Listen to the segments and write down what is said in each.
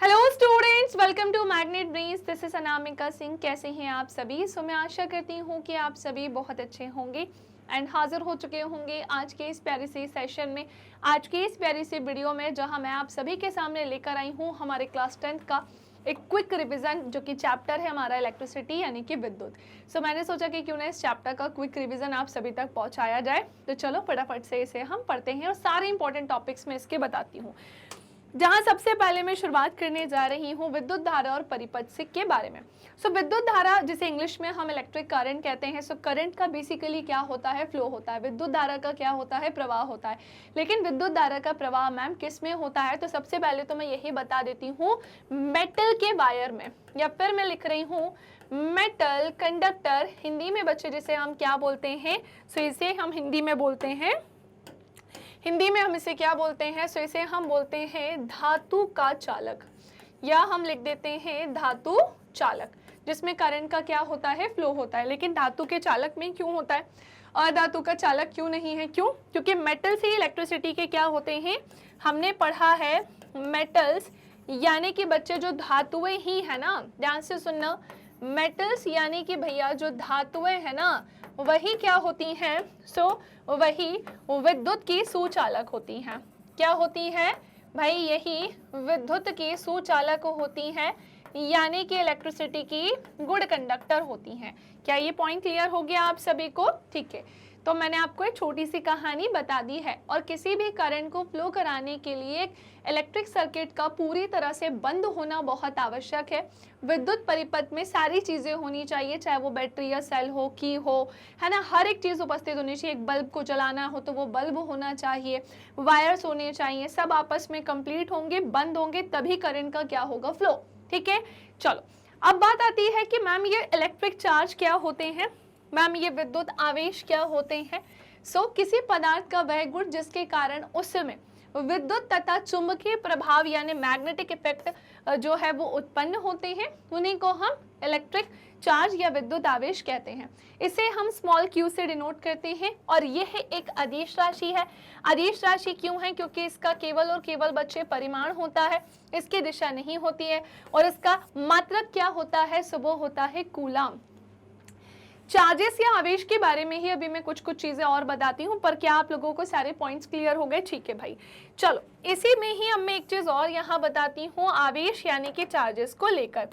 Hello students, welcome to Magnet Brains. This is Anamika Singh. कैसे हैं आप सभी? मैं आशा करती हूँ कि आप सभी बहुत अच्छे होंगे एंड हाजिर हो चुके होंगे आज के इस प्यारे से सेशन में, आज की इस प्यारी से वीडियो में, जहां मैं आप सभी के सामने लेकर आई हूँ हमारे क्लास 10th का एक क्विक रिवीजन, जो कि चैप्टर है हमारा इलेक्ट्रिसिटी यानी कि विद्युत। मैंने सोचा कि क्यों ना इस चैप्टर का क्विक रिवीजन आप सभी तक पहुंचाया जाए। तो चलो फटाफट से इसे हम पढ़ते हैं और सारे इंपॉर्टेंट टॉपिक्स में इसके बताती हूँ। जहां सबसे पहले मैं शुरुआत करने जा रही हूं विद्युत धारा और परिपथ के बारे में। विद्युत धारा, जिसे इंग्लिश में हम इलेक्ट्रिक करंट कहते हैं, करंट का बेसिकली क्या होता है? फ्लो होता है। विद्युत धारा का क्या होता है? प्रवाह होता है। लेकिन विद्युत धारा का प्रवाह मैम किस में होता है? तो सबसे पहले तो मैं यही बता देती हूँ, मेटल के वायर में, या फिर मैं लिख रही हूँ मेटल कंडक्टर। हिंदी में बच्चे जिसे हम क्या बोलते हैं? इसे हम हिंदी में बोलते हैं, हिंदी में हम इसे क्या बोलते हैं? इसे हम बोलते हैं धातु का चालक, या हम लिख देते हैं धातु चालक, जिसमें करंट का क्या होता है? फ्लो होता है। लेकिन धातु के चालक में क्यों होता है और धातु का चालक क्यों नहीं है? क्यों? क्योंकि मेटल से इलेक्ट्रिसिटी के क्या होते हैं? हमने पढ़ा है मेटल्स यानी कि बच्चे जो धातुएं ही है ना, ध्यान से सुनना, मेटल्स यानी कि भैया जो धातुएं है ना, वही क्या होती हैं? वही विद्युत की सुचालक होती हैं। क्या होती हैं भाई? यही विद्युत की सुचालक होती हैं, यानी कि इलेक्ट्रिसिटी की गुड कंडक्टर होती हैं। क्या ये पॉइंट क्लियर हो गया आप सभी को? ठीक है, तो मैंने आपको एक छोटी सी कहानी बता दी है। और किसी भी करंट को फ्लो कराने के लिए एक इलेक्ट्रिक सर्किट का पूरी तरह से बंद होना बहुत आवश्यक है। विद्युत परिपथ में सारी चीजें होनी चाहिए, चाहे वो बैटरी या सेल हो, की हो, है ना, हर एक चीज उपस्थित होनी चाहिए। एक बल्ब को जलाना हो तो वो बल्ब होना चाहिए, वायर्स होने चाहिए, सब आपस में कंप्लीट होंगे, बंद होंगे, तभी करंट का क्या होगा? फ्लो। ठीक है, चलो अब बात आती है कि मैम ये इलेक्ट्रिक चार्ज क्या होते हैं? मैम ये विद्युत आवेश क्या होते हैं? किसी पदार्थ का वह गुण जिसके कारण उसमें विद्युत तथा चुंबकीय प्रभाव यानी मैग्नेटिक इफेक्ट जो है वो उत्पन्न होते हैं, उन्हीं को हम इलेक्ट्रिक चार्ज या विद्युत आवेश कहते हैं। इसे हम स्मॉल q से डिनोट करते हैं, और यह एक अदिश राशि है। अदिश राशि क्यों है? क्योंकि इसका केवल और केवल बच्चे परिमाण होता है, इसकी दिशा नहीं होती है, और इसका मात्रक क्या होता है? वो होता है कूलाम। चार्जेस या आवेश के बारे में ही अभी मैं कुछ चीजें और बताती हूँ, पर क्या आप लोगों को सारे पॉइंट्स क्लियर हो गए? ठीक है भाई, चलो इसी में ही अब मैं एक चीज और यहाँ बताती हूँ, आवेश यानी कि चार्जेस को लेकर।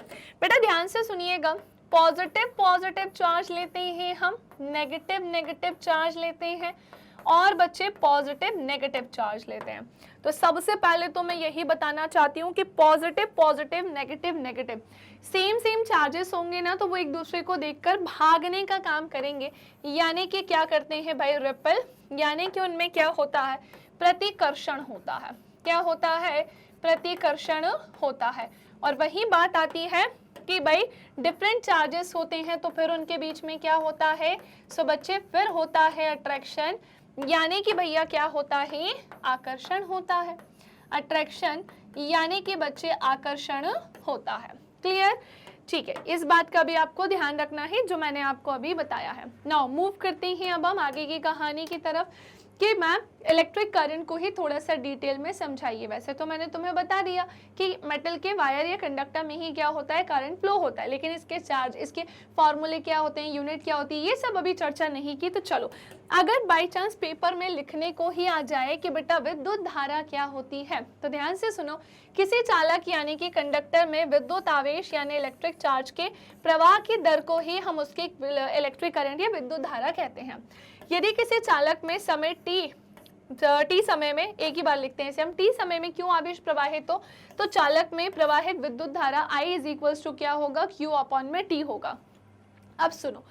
बेटा ध्यान से सुनिएगा, पॉजिटिव चार्ज लेते हैं हम, नेगेटिव चार्ज लेते हैं, और बच्चे पॉजिटिव नेगेटिव चार्ज लेते हैं। तो सबसे पहले तो मैं यही बताना चाहती हूँ कि पॉजिटिव नेगेटिव सेम चार्जेस होंगे ना, तो वो एक दूसरे को देखकर भागने का काम करेंगे, यानी कि क्या करते हैं भाई? रिपेल, यानी कि उनमें क्या होता है? प्रतिकर्षण होता है। क्या होता है? प्रतिकर्षण होता है। और वही बात आती है कि भाई डिफरेंट चार्जेस होते हैं, तो फिर उनके बीच में क्या होता है? बच्चे फिर होता है अट्रैक्शन, यानी कि भैया क्या होता है? आकर्षण होता है। अट्रैक्शन यानी कि बच्चे आकर्षण होता है। क्लियर? ठीक है, इस बात का भी आपको ध्यान रखना है जो मैंने आपको अभी बताया है। नाउ मूव करते हैं अब हम आगे की कहानी की तरफ कि मैम इलेक्ट्रिक करंट को ही थोड़ा सा डिटेल में समझाइए। वैसे तो मैंने तुम्हें बता दिया कि मेटल के वायर या कंडक्टर में ही क्या होता है? करंट फ्लो होता है, लेकिन इसके चार्ज, इसके फॉर्मूले क्या होते हैं, यूनिट क्या होती है, ये सब अभी चर्चा नहीं की। तो चलो, अगर बाई चांस पेपर में लिखने को ही आ जाए कि बेटा विद्युत धारा क्या होती है, तो ध्यान से सुनो, किसी चालक यानी कि कंडक्टर में विद्युत आवेश यानी इलेक्ट्रिक चार्ज के प्रवाह की दर को ही हम उसके इलेक्ट्रिक करंट या विद्युत धारा कहते हैं। यदि किसी चालक में समय टी समय में, एक ही बार लिखते हैं इसे हम, टी समय में क्यों आवेश प्रवाहित हो, तो चालक में प्रवाहित विद्युत धारा I इज इक्वल्स टू क्या होगा? Q अपॉन में T होगा। अब सुनो,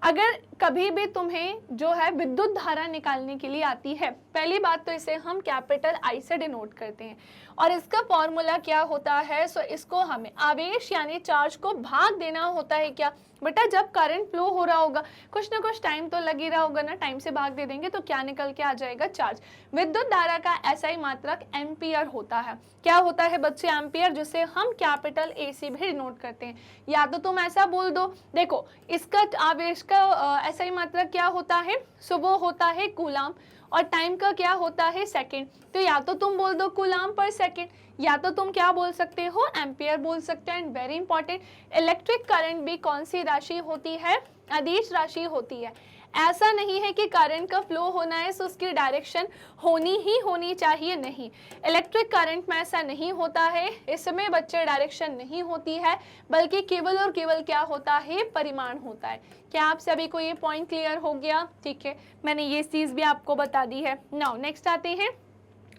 अगर कभी भी तुम्हें जो है विद्युत धारा निकालने के लिए आती है, पहली बात तो इसे हम कैपिटल I से डिनोट करते हैं, और इसका फॉर्मूला क्या होता है? इसको हमें आवेश यानी चार्ज को भाग देना होता है। क्या बेटा? जब करंट फ्लो हो रहा होगा, कुछ ना कुछ टाइम तो लग ही रहा होगा ना, टाइम से भाग दे देंगे तो क्या निकल के आ जाएगा? चार्ज। विद्युत धारा का SI मात्रक एम्पियर होता है। क्या होता है बच्चे? एम्पियर, जिसे हम कैपिटल A से भी डिनोट करते हैं। या तो तुम ऐसा बोल दो, देखो इसका आवेश का SI मात्रक क्या होता है? वो होता है कूलाम, और टाइम का क्या होता है? सेकंड। तो या तो तुम बोल दो कूलाम पर सेकंड, या तो तुम क्या बोल सकते हो, एम्पियर बोल सकते हो। And very important, electric current भी कौन सी राशि होती है, अदिश राशि होती है। ऐसा नहीं है कि करंट का फ्लो होना है तो उसकी डायरेक्शन होनी ही होनी चाहिए, नहीं। इलेक्ट्रिक करंट में ऐसा नहीं होता है, इसमें बच्चे डायरेक्शन नहीं होती है, बल्कि केवल और केवल क्या होता है, परिमाण होता है। क्या आप सभी को ये पॉइंट क्लियर हो गया? ठीक है, मैंने ये चीज़ भी आपको बता दी है। नाउ नेक्स्ट आते हैं,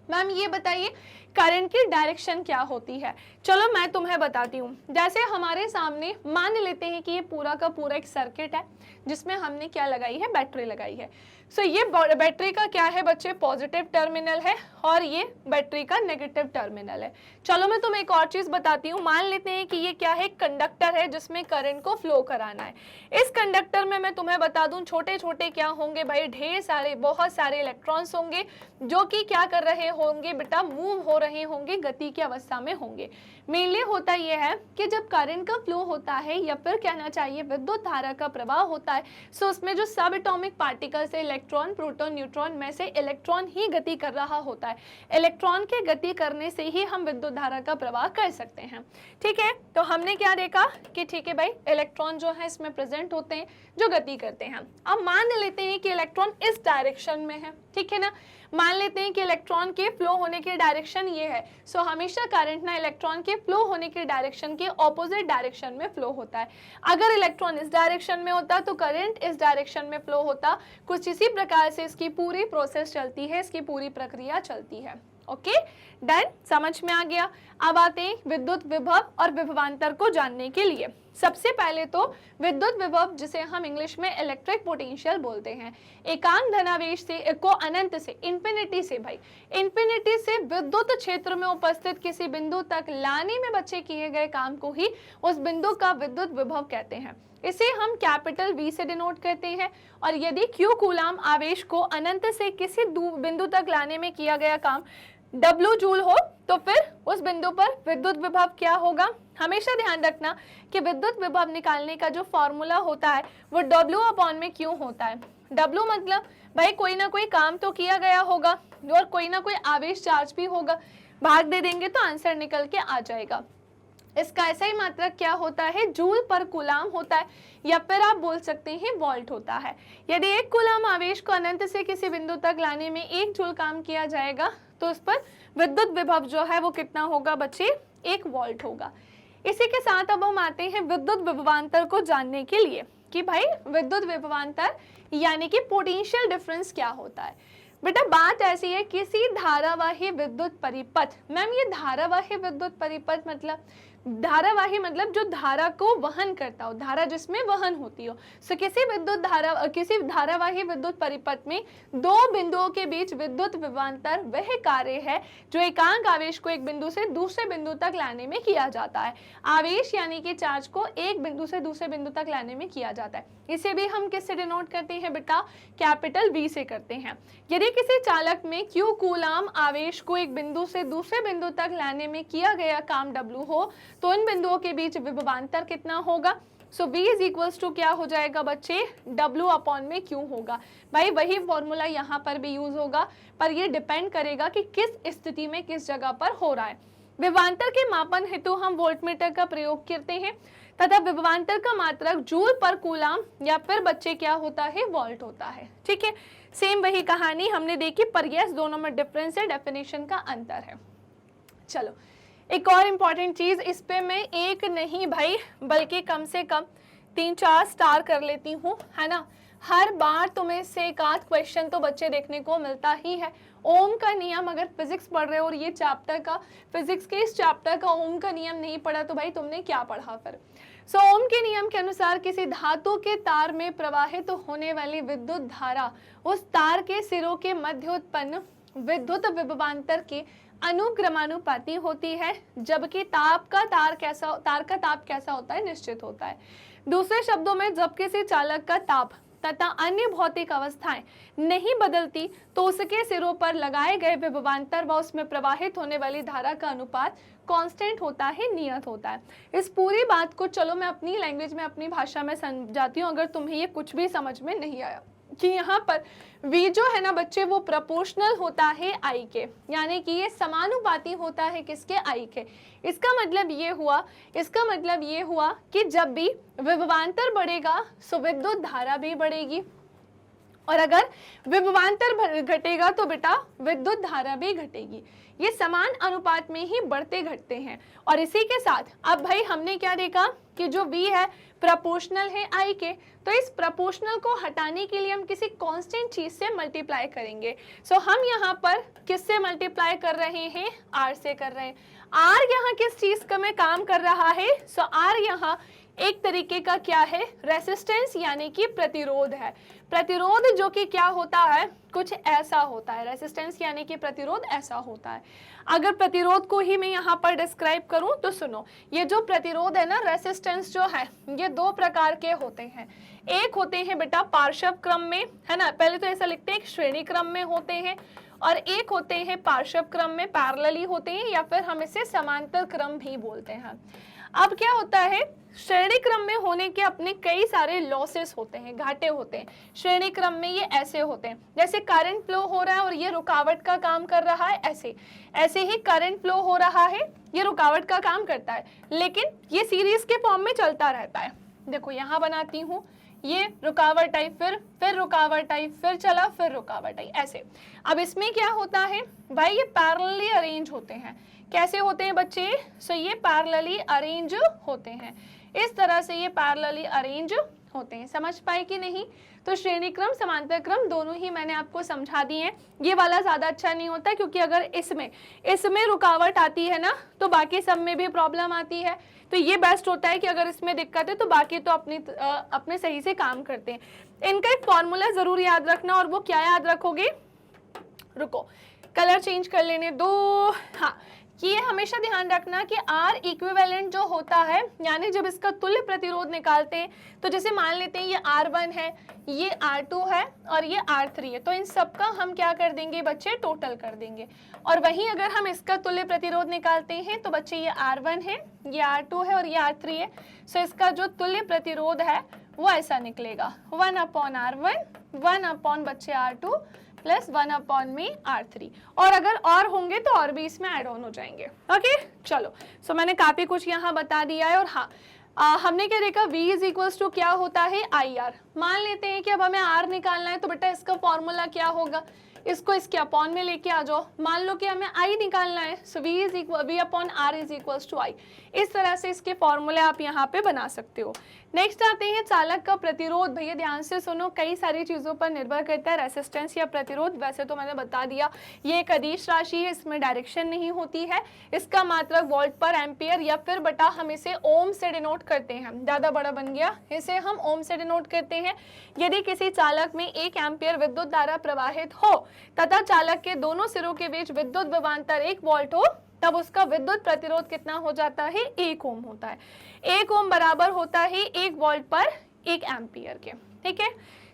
मैम ये बताइए करंट की डायरेक्शन क्या होती है। चलो मैं तुम्हें बताती हूँ। जैसे हमारे सामने मान लेते हैं कि ये पूरा का पूरा एक सर्किट है जिसमें हमने क्या लगाई है, बैटरी लगाई है। सो ये बैटरी का क्या है बच्चे, पॉजिटिव टर्मिनल है और ये बैटरी का नेगेटिव टर्मिनल है। चलो मैं तुम्हें एक और चीज बताती हूँ। मान लेते हैं कि ये क्या है, कंडक्टर है जिसमें करंट को फ्लो कराना है। इस कंडक्टर में मैं तुम्हें बता दूं छोटे छोटे क्या होंगे भाई, ढेर सारे, बहुत सारे इलेक्ट्रॉन्स होंगे जो कि क्या कर रहे होंगे बेटा, मूव हो रहे होंगे, गति की अवस्था में होंगे। मेनली होता यह है कि जब करंट का फ्लो होता है या फिर कहना चाहिए विद्युत धारा का प्रवाह होता है, सो उसमें जो सब एटॉमिक पार्टिकल्स है, इलेक्ट्रॉन, प्रोटॉन, न्यूट्रॉन में से इलेक्ट्रॉन ही गति कर रहा होता है। इलेक्ट्रॉन के गति करने से ही हम विद्युत धारा का प्रवाह कर सकते हैं। ठीक है, तो हमने क्या देखा कि ठीक है भाई, इलेक्ट्रॉन जो है इसमें प्रेजेंट होते हैं जो गति करते हैं। अब मान लेते हैं कि इलेक्ट्रॉन इस डायरेक्शन में है, ठीक है ना, मान लेते हैं कि इलेक्ट्रॉन के फ्लो होने की डायरेक्शन ये है। सो हमेशा करंट ना इलेक्ट्रॉन के फ्लो होने की डायरेक्शन के ऑपोजिट डायरेक्शन में फ्लो होता है। अगर इलेक्ट्रॉन इस डायरेक्शन में होता तो करंट इस डायरेक्शन में फ्लो होता। कुछ इसी प्रकार से इसकी पूरी प्रोसेस चलती है, इसकी पूरी प्रक्रिया चलती है। ओके डन, समझ में आ गया। अब आते हैं विद्युत विभव और विभवांतर को जानने के लिए। सबसे पहले तो विद्युत विभव, जिसे हम इंग्लिश में इलेक्ट्रिक पोटेंशियल बोलते हैं, एकांक धनावेश से को अनंत से, इंफिनिटी से भाई, इंफिनिटी से विद्युत क्षेत्र में उपस्थित किसी बिंदु तक लाने में बच्चे किए गए काम को ही उस बिंदु का विद्युत विभव कहते हैं। इसे हम कैपिटल V से डिनोट करते हैं। और यदि Q कूलाम आवेश को अनंत से किसी बिंदु तक लाने में किया गया काम W जूल हो तो फिर उस बिंदु पर विद्युत विभव क्या होगा। हमेशा ध्यान रखना कि विद्युत विभव निकालने का जो फॉर्मूला होता है वो W अपॉन में Q होता है। W मतलब भाई कोई ना कोई काम तो किया गया होगा और कोई ना कोई आवेश चार्ज भी होगा, भाग दे देंगे तो आंसर निकल के आ जाएगा। इसका ऐसा ही मात्रक क्या होता है, जूल पर कूलाम होता है, या फिर आप बोल सकते हैं वोल्ट होता है। यदि एक कूलाम आवेश को अनंत से किसी बिंदु तक लाने में 1 जूल काम किया जाएगा तो उस पर विद्युत विभव जो है वो कितना होगा बच्चे, 1 वोल्ट होगा। इसी के साथ अब हम आते हैं विद्युत विभवांतर को जानने के लिए कि भाई विद्युत विभवांतर यानी कि पोटेंशियल डिफरेंस क्या होता है। बेटा बात ऐसी है, किसी धारावाही विद्युत परिपथ, मैम ये धारावाही विद्युत परिपथ मतलब, धारावाही मतलब जो धारा को वहन करता हो, धारा जिसमें वहन होती हो। सो किसी धारावाही विद्युत परिपथ में 2 बिंदुओं के बीच विद्युत विभवांतर वह कार्य है जो एकांक आवेश को एक बिंदु से दूसरे बिंदु तक लाने में किया जाता है। आवेश यानी कि चार्ज को एक बिंदु से दूसरे बिंदु तक लाने में किया जाता है। इसे भी हम किससे डिनोट करते हैं बेटा, कैपिटल V से करते हैं। यदि किसी चालक में Q कूलाम आवेश को एक बिंदु से दूसरे बिंदु तक लाने में किया गया काम W हो तो इन बिंदुओं के बीच विभवांतर कितना होगा। सो V इज इक्वल्स टू क्या हो जाएगा बच्चे, W अपॉन में Q होगा। भाई वही फॉर्मूला यहाँ पर भी यूज होगा, पर ये डिपेंड करेगा कि किस स्थिति में किस जगह पर हो रहा है। विभवांतर के मापन हेतु हम वोल्टमीटर का प्रयोग करते हैं तथा विभवांतर का मात्रक जूल पर कूलाम या फिर बच्चे क्या होता है, वोल्ट होता है। ठीक है, सेम वही कहानी हमने देखी, पर यस दोनों में डिफरेंस है, डेफिनेशन का अंतर है। चलो एक और इम्पॉर्टेंट चीज, इस पे मैं एक नहीं भाई बल्कि कम से कम 3-4 स्टार कर लेती हूँ, है ना। हर बार तुम्हें से एक आध क्वेश्चन तो बच्चे देखने को मिलता ही है। ओम का नियम, अगर फिजिक्स पढ़ रहे हो और ये चैप्टर का, फिजिक्स के इस चैप्टर का ओम का नियम नहीं पढ़ा तो भाई तुमने क्या पढ़ा फिर। सो ओम के नियम के अनुसार किसी धातु के तार में प्रवाहित होने वाली विद्युत धारा उस तार के सिरों के मध्य उत्पन्न विद्युत विभवांतर के अनुक्रमानुपाती होती है, जबकि तार का ताप कैसा होता है, निश्चित होता है। दूसरे शब्दों में जब किसी चालक का ताप तथा अन्य भौतिक अवस्थाएं नहीं बदलती तो उसके सिरों पर लगाए गए विभवांतर व उसमें प्रवाहित होने वाली धारा का अनुपात कांस्टेंट होता है, नियत होता है। इस पूरी बात को चलो मैं अपनी लैंग्वेज में, अपनी भाषा में समझाती हूँ, अगर तुम्हें ये कुछ भी समझ में नहीं आया। कि यहाँ पर v जो है ना बच्चे वो प्रोपोर्शनल होता है I के, यानी कि ये समानुपाती होता है किसके, I के। इसका मतलब ये हुआ कि जब भी विभवांतर बढ़ेगा सो विद्युत धारा भी बढ़ेगी, और अगर विभवांतर घटेगा तो बेटा विद्युत धारा भी घटेगी। ये समान अनुपात में ही बढ़ते घटते हैं। और इसी के साथ अब भाई हमने क्या देखा कि जो v है प्रोपोर्शनल है I के, तो इस प्रोपोर्शनल को हटाने के लिए हम किसी कांस्टेंट चीज से मल्टीप्लाई करेंगे। सो हम यहाँ पर किससे मल्टीप्लाई कर रहे हैं, r से कर रहे हैं। r यहाँ किस चीज का में काम कर रहा है, सो r यहाँ एक तरीके का क्या है, रेसिस्टेंस यानी कि प्रतिरोध है। प्रतिरोध जो कि क्या होता है, कुछ ऐसा होता है। रेसिस्टेंस यानी कि प्रतिरोध ऐसा होता है। अगर प्रतिरोध को ही मैं यहाँ पर डिस्क्राइब करूं तो सुनो, ये जो प्रतिरोध है ना, रेसिस्टेंस जो है ये दो प्रकार के होते हैं। एक होते हैं बेटा पार्श्व क्रम में, है ना, पहले तो ऐसा लिखते हैं श्रेणी क्रम में होते हैं, और एक होते हैं पार्श्व क्रम में, पैरेलली होते हैं, या फिर हम इसे समांतर क्रम भी बोलते हैं। अब क्या होता है, श्रेणी क्रम में होने के अपने कई सारे लॉसेस होते हैं, घाटे होते हैं। श्रेणी क्रम में ये ऐसे होते हैं, जैसे करंट फ्लो हो रहा है और ये रुकावट का काम कर रहा है, ऐसे ही करंट फ्लो हो रहा है, ये रुकावट का काम करता है, लेकिन ये सीरीज के फॉर्म में चलता रहता है। देखो यहाँ बनाती हूँ, ये रुकावट आई, फिर रुकावट आई, फिर चला, फिर रुकावट आई, ऐसे। अब इसमें क्या होता है भाई, ये पैरेलली अरेंज होते हैं। कैसे होते हैं बच्चे, सो ये पैरेलली अरेंज होते हैं, इस तरह से ये पैरेलली अरेंज होते हैं। समझ पाए कि नहीं? तो श्रेणी क्रम समांतर क्रम दोनों ही मैंने आपको समझा दिए हैं। ये वाला ज्यादा अच्छा नहीं होता, क्योंकि अगर इसमें रुकावट आती है ना तो बाकी सब में भी प्रॉब्लम आती है। तो ये बेस्ट होता है कि अगर इसमें दिक्कत है तो बाकी तो अपने सही से काम करते हैं। इनका एक फॉर्मूला जरूर याद रखना, और वो क्या याद रखोगे, रुको कलर चेंज कर लेने दो। हाँ, कि ये हमेशा ध्यान रखना कि R इक्विवेलेंट जो होता है, यानी जब इसका तुल्य प्रतिरोध निकालते हैं, तो जैसे मान लेते हैं ये R1 है, ये R2 है और ये R3 है, तो इन सब का हम क्या कर देंगे बच्चे, टोटल कर देंगे। और वहीं अगर हम इसका तुल्य प्रतिरोध निकालते हैं तो बच्चे ये R1 है, ये R2 है और ये R3 है, सो इसका जो तुल्य प्रतिरोध है वो ऐसा निकलेगा 1/R1, 1/ बच्चे R2 प्लस 1/ में R3। और अगर और होंगे तो और भी इसमें ऐड ऑन हो जाएंगे। ओके चलो, सो मैंने काफी कुछ यहाँ बता दिया है। और हाँ, हमने क्या देखा, V इज इक्वल्स टू क्या होता है, IR। मान लेते हैं कि अब हमें R निकालना है, तो बेटा इसका फॉर्मूला क्या होगा, इसको इसके अपॉन में लेके आ जाओ। मान लो कि हमें I निकालना है, so V/R is equals to I। इस तरह से इसके फॉर्मूले आप यहाँ पे बना सकते हो। नेक्स्ट आते हैं चालक का प्रतिरोध। भैया ध्यान से सुनो, कई सारी चीजों पर निर्भर करता है रेसिस्टेंस या प्रतिरोध। वैसे तो मैंने बता दिया ये एक अदिश राशि है, इसमें डायरेक्शन नहीं होती है, इसका मात्रक वोल्ट पर एम्पियर या फिर बटा हम इसे ओम से डिनोट करते हैं। ज्यादा बड़ा बन गया, इसे हम ओम से डिनोट करते हैं। यदि किसी चालक में 1 एम्पियर विद्युत धारा प्रवाहित हो तथा चालक के दोनों सिरों के बीच विद्युत विभवांतर 1 वोल्ट हो, तब उसका विद्युत प्रतिरोध कितना हो जाता है, 1 ओम होता है। 1 ओम बराबर होता है 1 वोल्ट पर 1 एम्पियर के। ठीक है,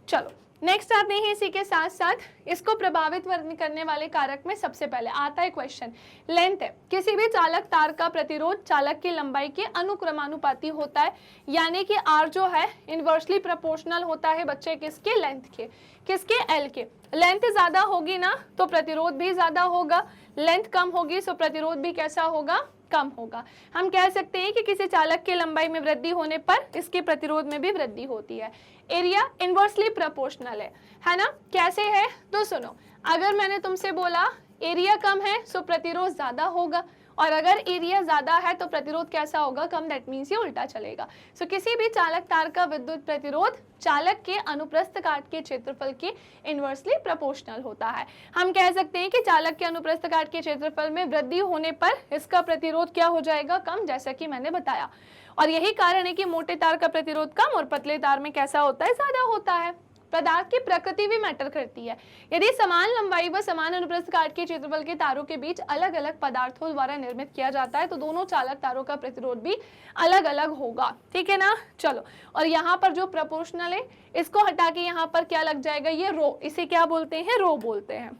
चलो नेक्स्ट आते हैं इसी के साथ साथ इसको प्रभावित करने वाले कारक में सबसे पहले आता है क्वेश्चन, लेंथ है। किसी भी चालक तार का प्रतिरोध चालक की लंबाई के अनुक्रमानुपाती होता है, यानी कि R जो है इनवर्सली प्रोपोर्शनल होता है बच्चे किसके, लेंथ के, किसके, L के। लेंथ ज्यादा होगी ना तो प्रतिरोध भी ज्यादा होगा, लेंथ कम होगी सो प्रतिरोध भी कैसा होगा, कम होगा। हम कह सकते हैं कि किसी चालक की लंबाई में वृद्धि होने पर इसके प्रतिरोध में भी वृद्धि होती है। एरिया इनवर्सली प्रोपोर्शनल है ना, कैसे है तो सुनो, अगर मैंने तुमसे बोला एरिया कम है सो प्रतिरोध ज्यादा होगा, और अगर एरिया ज्यादा है तो प्रतिरोध कैसा होगा, कम। दैट मीन्स ये उल्टा चलेगा। सो किसी भी चालक तार का विद्युत प्रतिरोध चालक के अनुप्रस्थ काट के क्षेत्रफल के इनवर्सली प्रोपोर्शनल होता है। हम कह सकते हैं कि चालक के अनुप्रस्थ काट के क्षेत्रफल में वृद्धि होने पर इसका प्रतिरोध क्या हो जाएगा, कम, जैसा कि मैंने बताया। और यही कारण है कि मोटे तार का प्रतिरोध कम और पतले तार में कैसा होता है, ज्यादा होता है। पदार्थ की प्रकृति भी मैटर करती है। यदि समान लंबाई व समान अनुप्रस्थ काट के क्षेत्रफल के तारों के बीच अलग अलग पदार्थों द्वारा निर्मित किया जाता है तो दोनों चालक तारों का प्रतिरोध भी अलग अलग होगा। ठीक है ना, चलो। और यहाँ पर जो प्रोपोर्शनल है इसको हटा के यहाँ पर क्या लग जाएगा, ये रो, इसे क्या बोलते हैं, रो बोलते हैं।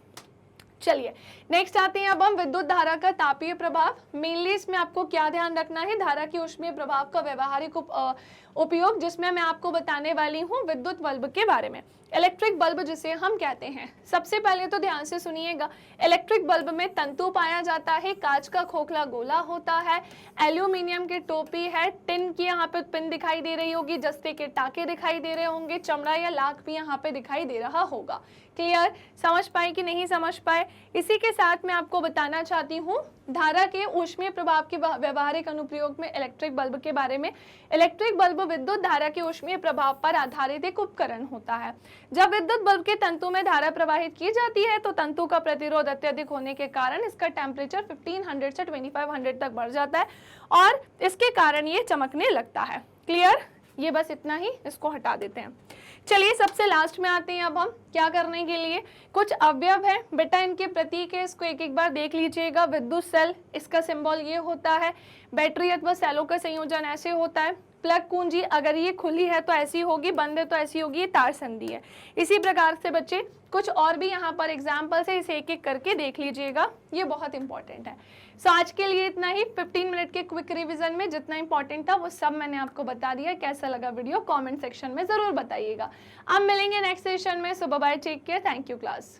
चलिए नेक्स्ट आते हैं अब हम विद्युत धारा का तापीय प्रभाव। मेनली इसमें आपको क्या ध्यान रखना है, धारा की ऊष्मीय प्रभाव का व्यवहारिक उपयोग, जिसमें मैं आपको बताने वाली हूँ विद्युत बल्ब के बारे में। इलेक्ट्रिक बल्ब जिसे हम कहते हैं, सबसे पहले तो ध्यान से सुनिएगा, इलेक्ट्रिक बल्ब में तंतु पाया जाता है, कांच का खोखला गोला होता है, एल्यूमिनियम की टोपी है, टिन की यहाँ पे पिन दिखाई दे रही होगी, जस्ते के टाके दिखाई दे रहे होंगे, चमड़ा या लाख भी यहाँ पे दिखाई दे रहा होगा। क्लियर, समझ पाए कि नहीं समझ पाए? इसी के साथ मैं आपको बताना चाहती हूँ धारा के ऊष्मीय प्रभाव के व्यवहारिक अनुप्रयोग में इलेक्ट्रिक बल्ब के बारे में। इलेक्ट्रिक बल्ब विद्युत धारा के ऊष्मीय प्रभाव पर आधारित एक उपकरण होता है। जब विद्युत बल्ब के तंतु में धारा प्रवाहित की जाती है तो तंतु का प्रतिरोध अत्यधिक होने के कारण इसका टेम्परेचर 1500 से 2500 तक बढ़ जाता है और इसके कारण ये चमकने लगता है। क्लियर, ये बस इतना ही, इसको हटा देते हैं। चलिए सबसे लास्ट में आते हैं अब हम क्या करने के लिए, कुछ अवयव है बेटा, इनके प्रतीक है, इसको एक एक बार देख लीजिएगा। विद्युत सेल, इसका सिंबल ये होता है। बैटरी अथवा सेलों का संयोजन ऐसे होता है। प्लग कुंजी, अगर ये खुली है तो ऐसी होगी, बंद है तो ऐसी होगी, ये तार संधि है। इसी प्रकार से बच्चे कुछ और भी यहाँ पर एग्जाम्पल्स है, इसे एक एक करके देख लीजिएगा, ये बहुत इंपॉर्टेंट है। सो आज के लिए इतना ही। 15 मिनट के क्विक रिवीजन में जितना इंपॉर्टेंट था वो सब मैंने आपको बता दिया। कैसा लगा वीडियो कमेंट सेक्शन में जरूर बताइएगा। अब मिलेंगे नेक्स्ट सेशन में। So bye bye, take care, thank you class.